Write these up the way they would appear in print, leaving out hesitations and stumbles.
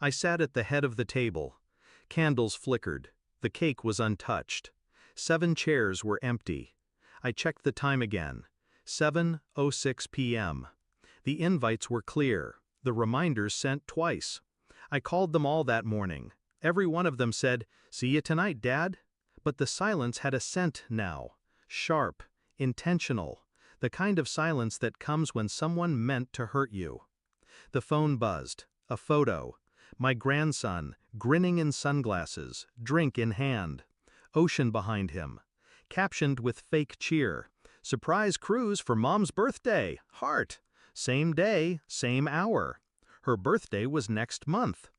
I sat at the head of the table. Candles flickered. The cake was untouched. 7 chairs were empty. I checked the time again. 7:06 p.m. The invites were clear. The reminders sent twice. I called them all that morning. Every one of them said, "See you tonight, Dad." But the silence had a scent now. Sharp, intentional. The kind of silence that comes when someone meant to hurt you. The phone buzzed. A photo. My grandson, grinning in sunglasses, drink in hand. Ocean behind him. Captioned with fake cheer. "Surprise cruise for Mom's birthday! Heart! Same day, same hour." Her birthday was next month.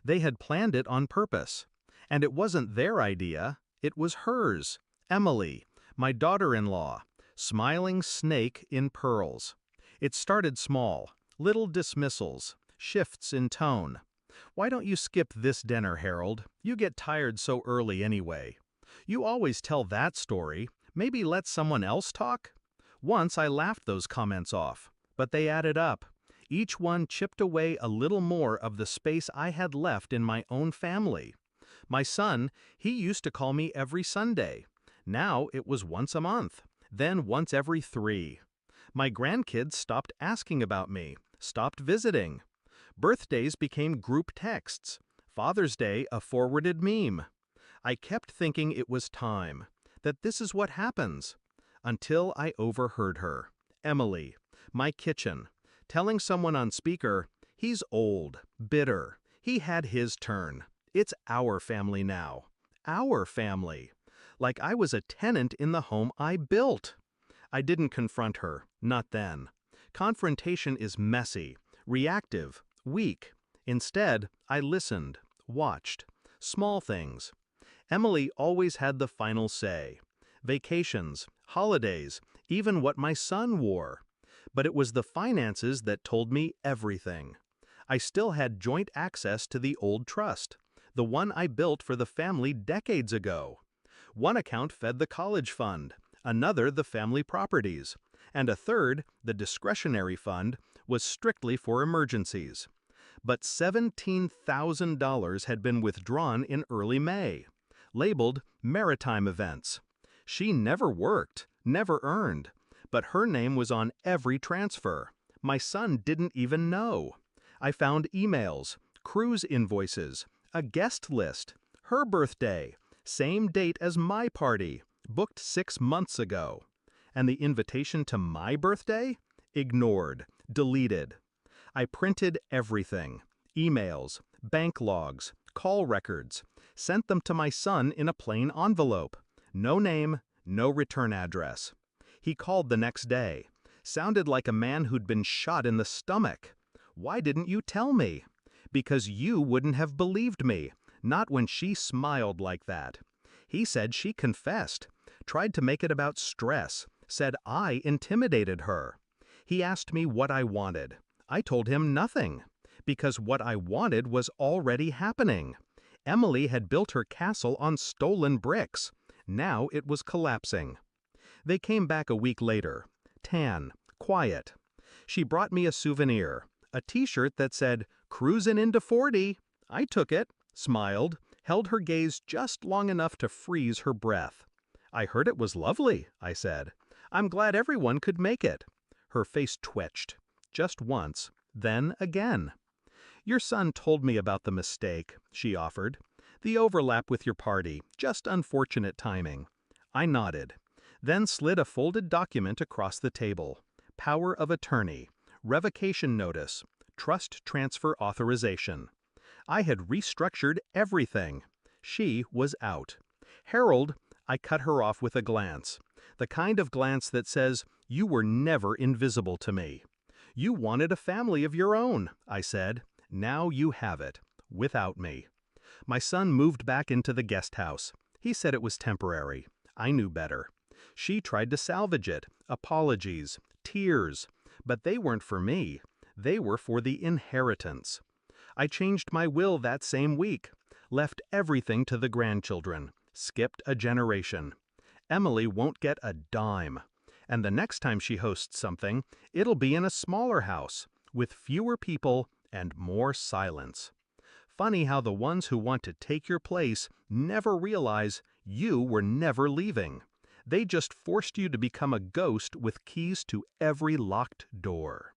They had planned it on purpose. And it wasn't their idea, it was hers. Emily, my daughter-in-law. Smiling snake in pearls. It started small. Little dismissals. Shifts in tone. "Why don't you skip this dinner, Harold? You get tired so early anyway. You always tell that story. Maybe let someone else talk?" Once I laughed those comments off, but they added up. Each one chipped away a little more of the space I had left in my own family. My son, he used to call me every Sunday. Now it was once a month, then once every 3. My grandkids stopped asking about me, stopped visiting. Birthdays became group texts. Father's Day a forwarded meme. I kept thinking it was time, that this is what happens. Until I overheard her. Emily, my kitchen, telling someone on speaker, "He's old, bitter. He had his turn. It's our family now. Our family." Like I was a tenant in the home I built. I didn't confront her, not then. Confrontation is messy, reactive, weak. Instead, I listened, watched. Small things. Emily always had the final say. Vacations, holidays, even what my son wore. But it was the finances that told me everything. I still had joint access to the old trust, the one I built for the family decades ago. One account fed the college fund, another the family properties, and a third, the discretionary fund, was strictly for emergencies. But $17,000 had been withdrawn in early May, labeled maritime events. She never worked, never earned, but her name was on every transfer. My son didn't even know. I found emails, cruise invoices, a guest list, her birthday, same date as my party, booked 6 months ago. And the invitation to my birthday? Ignored, deleted. I printed everything, emails, bank logs, call records, sent them to my son in a plain envelope. No name, no return address. He called the next day. Sounded like a man who'd been shot in the stomach. "Why didn't you tell me?" "Because you wouldn't have believed me, not when she smiled like that." He said she confessed, tried to make it about stress, said I intimidated her. He asked me what I wanted. I told him nothing, because what I wanted was already happening. Emily had built her castle on stolen bricks. Now it was collapsing. They came back a week later, tan, quiet. She brought me a souvenir, a t-shirt that said, "Cruisin' into 40." I took it, smiled, held her gaze just long enough to freeze her breath. "I heard it was lovely," I said. "I'm glad everyone could make it." Her face twitched, just once, then again. "Your son told me about the mistake," she offered. "The overlap with your party, just unfortunate timing." I nodded, then slid a folded document across the table. Power of attorney, revocation notice, trust transfer authorization. I had restructured everything. She was out. "Harold," I cut her off with a glance. The kind of glance that says, "You were never invisible to me." "You wanted a family of your own," I said. "Now you have it, without me." My son moved back into the guest house. He said it was temporary. I knew better. She tried to salvage it, apologies, tears, but they weren't for me. They were for the inheritance. I changed my will that same week, left everything to the grandchildren, skipped a generation. Emily won't get a dime. And the next time she hosts something, it'll be in a smaller house, with fewer people and more silence. Funny how the ones who want to take your place never realize you were never leaving. They just forced you to become a ghost with keys to every locked door.